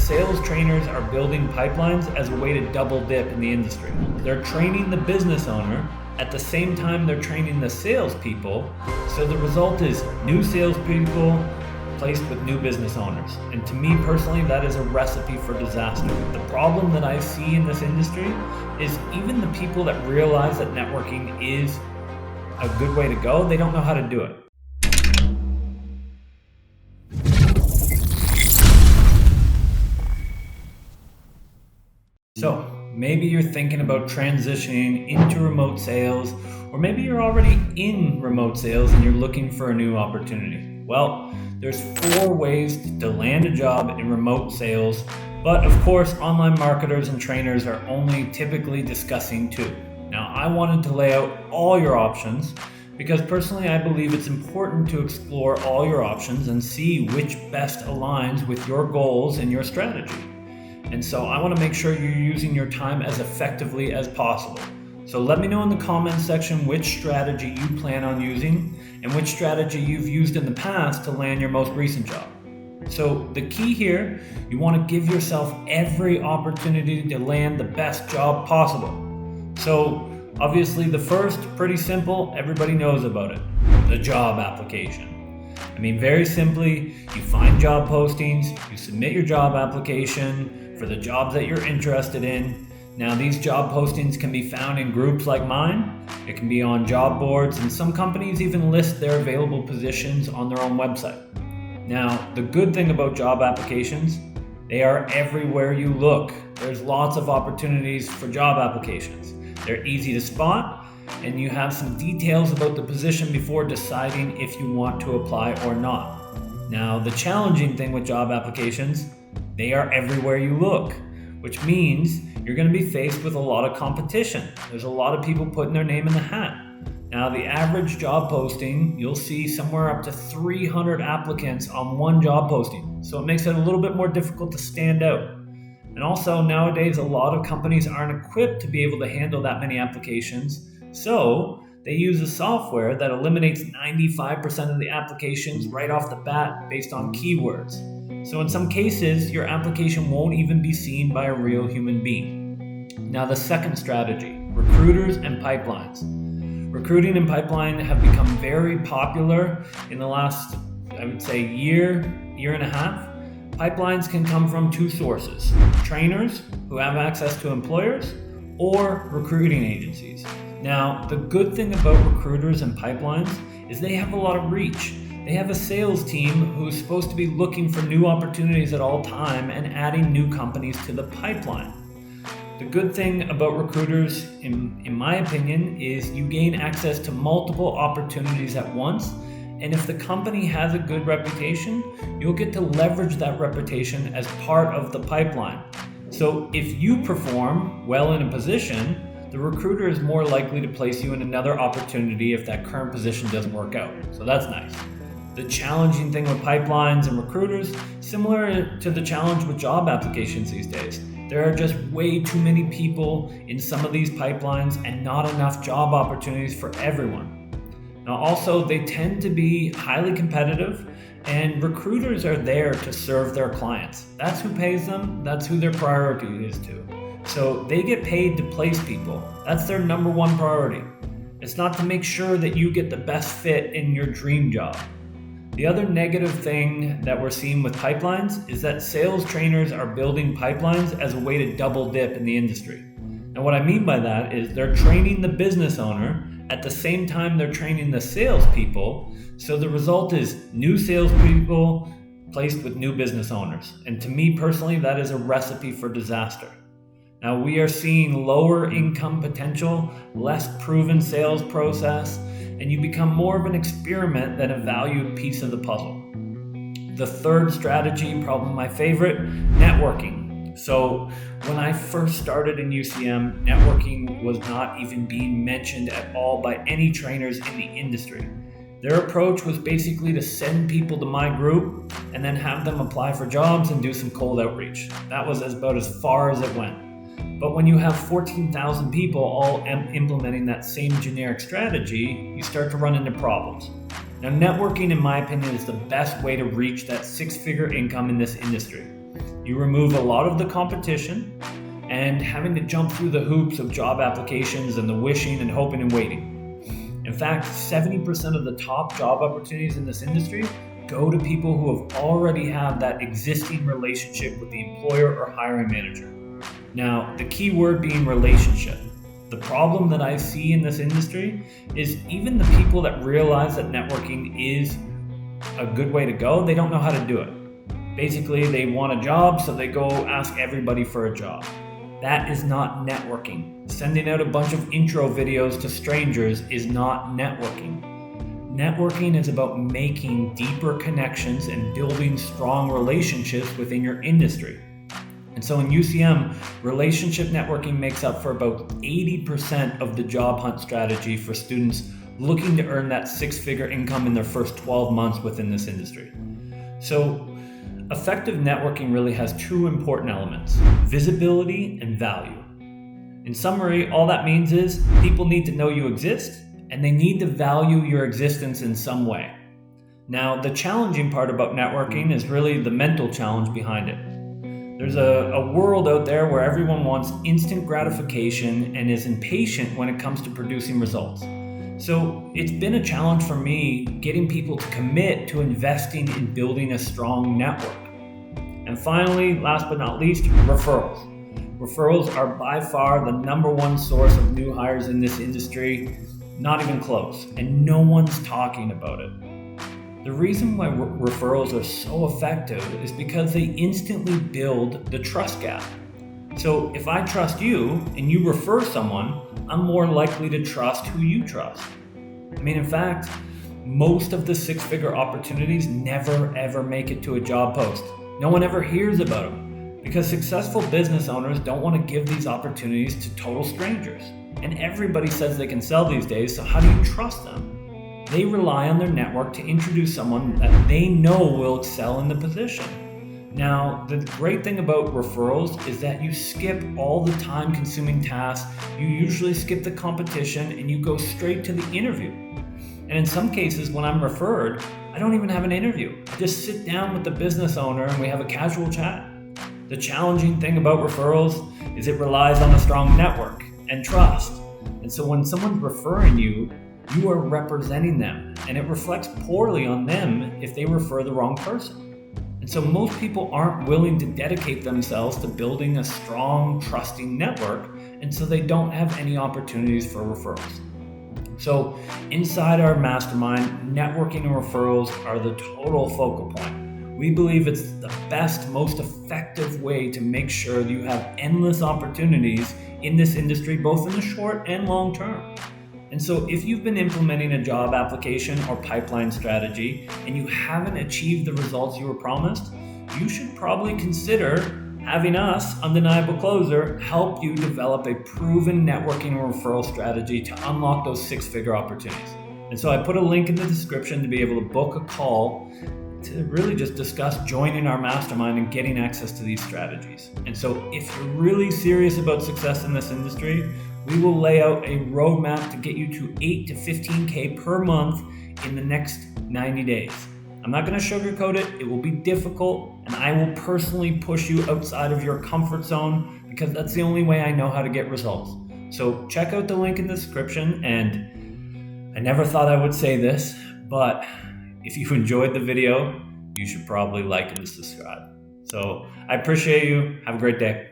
sales trainers are building pipelines as a way to double dip in the industry. They're training the business owner at the same time they're training the salespeople, so the result is new salespeople placed with new business owners. And to me personally, that is a recipe for disaster. The problem that I see in this industry is even the people that realize that networking is a good way to go, they don't know how to do it. So maybe you're thinking about transitioning into remote sales, or maybe you're already in remote sales and you're looking for a new opportunity. Well, there's 4 ways to land a job in remote sales, but of course, online marketers and trainers are only typically discussing 2. Now, I wanted to lay out all your options because personally, I believe it's important to explore all your options and see which best aligns with your goals and your strategy. And so I want to make sure you're using your time as effectively as possible. So let me know in the comments section which strategy you plan on using and which strategy you've used in the past to land your most recent job. So the key here, you want to give yourself every opportunity to land the best job possible. So obviously the first, pretty simple, everybody knows about it, the job application. I mean, very simply, you find job postings, you submit your job application for the jobs that you're interested in. Now, these job postings can be found in groups like mine. It can be on job boards, and some companies even list their available positions on their own website. Now, the good thing about job applications, they are everywhere you look. There's lots of opportunities for job applications. They're easy to spot, and you have some details about the position before deciding if you want to apply or not. Now, the challenging thing with job applications, they are everywhere you look, which means you're going to be faced with a lot of competition. There's a lot of people putting their name in the hat. Now, the average job posting, you'll see somewhere up to 300 applicants on one job posting. So it makes it a little bit more difficult to stand out. And also, nowadays, a lot of companies aren't equipped to be able to handle that many applications. So they use a software that eliminates 95% of the applications right off the bat based on keywords. So in some cases, your application won't even be seen by a real human being. Now, the second strategy, recruiters and pipelines. Recruiting and pipeline have become very popular in the last, I would say, year and a half. Pipelines can come from 2 sources, trainers who have access to employers or recruiting agencies. Now, the good thing about recruiters and pipelines is they have a lot of reach. They have a sales team who's supposed to be looking for new opportunities at all time and adding new companies to the pipeline. The good thing about recruiters, in my opinion, is you gain access to multiple opportunities at once. And if the company has a good reputation, you'll get to leverage that reputation as part of the pipeline. So if you perform well in a position, the recruiter is more likely to place you in another opportunity if that current position doesn't work out. So that's nice. The challenging thing with pipelines and recruiters, similar to the challenge with job applications these days, there are just way too many people in some of these pipelines and not enough job opportunities for everyone. Now also, they tend to be highly competitive, and recruiters are there to serve their clients. That's who pays them, that's who their priority is to. So they get paid to place people. That's their number 1 priority. It's not to make sure that you get the best fit in your dream job. The other negative thing that we're seeing with pipelines is that sales trainers are building pipelines as a way to double dip in the industry. And what I mean by that is they're training the business owner at the same time they're training the salespeople. So the result is new salespeople placed with new business owners. And to me personally, that is a recipe for disaster. Now, we are seeing lower income potential, less proven sales process, and you become more of an experiment than a valued piece of the puzzle. The third strategy, probably my favorite, networking. So when I first started in UCM, networking was not even being mentioned at all by any trainers in the industry. Their approach was basically to send people to my group and then have them apply for jobs and do some cold outreach. That was about as far as it went. But when you have 14,000 people all implementing that same generic strategy, you start to run into problems. Now, networking, in my opinion, is the best way to reach that 6-figure income in this industry. You remove a lot of the competition and having to jump through the hoops of job applications and the wishing and hoping and waiting. In fact, 70% of the top job opportunities in this industry go to people who have already had that existing relationship with the employer or hiring manager. Now, the key word being relationship. The problem that I see in this industry is even the people that realize that networking is a good way to go, they don't know how to do it. Basically, they want a job, so they go ask everybody for a job. That is not networking. Sending out a bunch of intro videos to strangers is not networking. Networking is about making deeper connections and building strong relationships within your industry. And so in UCM, relationship networking makes up for about 80% of the job hunt strategy for students looking to earn that six-figure income in their first 12 months within this industry. So effective networking really has two important elements: visibility and value. In summary, all that means is people need to know you exist and they need to value your existence in some way. Now, the challenging part about networking is really the mental challenge behind it. There's a world out there where everyone wants instant gratification and is impatient when it comes to producing results. So it's been a challenge for me getting people to commit to investing in building a strong network. And finally, last but not least, referrals. Referrals are by far the number one source of new hires in this industry, not even close, and no one's talking about it. The reason why referrals are so effective is because they instantly build the trust gap. So if I trust you and you refer someone, I'm more likely to trust who you trust. I mean, in fact, most of the six-figure opportunities never ever make it to a job post. No one ever hears about them because successful business owners don't want to give these opportunities to total strangers. And everybody says they can sell these days, so how do you trust them? They rely on their network to introduce someone that they know will excel in the position. Now, the great thing about referrals is that you skip all the time-consuming tasks, you usually skip the competition, and you go straight to the interview. And in some cases, when I'm referred, I don't even have an interview. I just sit down with the business owner and we have a casual chat. The challenging thing about referrals is it relies on a strong network and trust. And so when someone's referring you, you are representing them, and it reflects poorly on them if they refer the wrong person. And so most people aren't willing to dedicate themselves to building a strong, trusting network, and so they don't have any opportunities for referrals. So inside our mastermind, networking and referrals are the total focal point. We believe it's the best, most effective way to make sure that you have endless opportunities in this industry, both in the short and long term. And so if you've been implementing a job application or pipeline strategy and you haven't achieved the results you were promised, you should probably consider having us, Undeniable Closer, help you develop a proven networking and referral strategy to unlock those six-figure opportunities. And so I put a link in the description to be able to book a call to really just discuss joining our mastermind and getting access to these strategies. And so if you're really serious about success in this industry, we will lay out a roadmap to get you to 8 to 15K per month in the next 90 days. I'm not going to sugarcoat it. It will be difficult, and I will personally push you outside of your comfort zone because that's the only way I know how to get results. So check out the link in the description, and I never thought I would say this, but if you enjoyed the video, you should probably like and subscribe. So I appreciate you. Have a great day.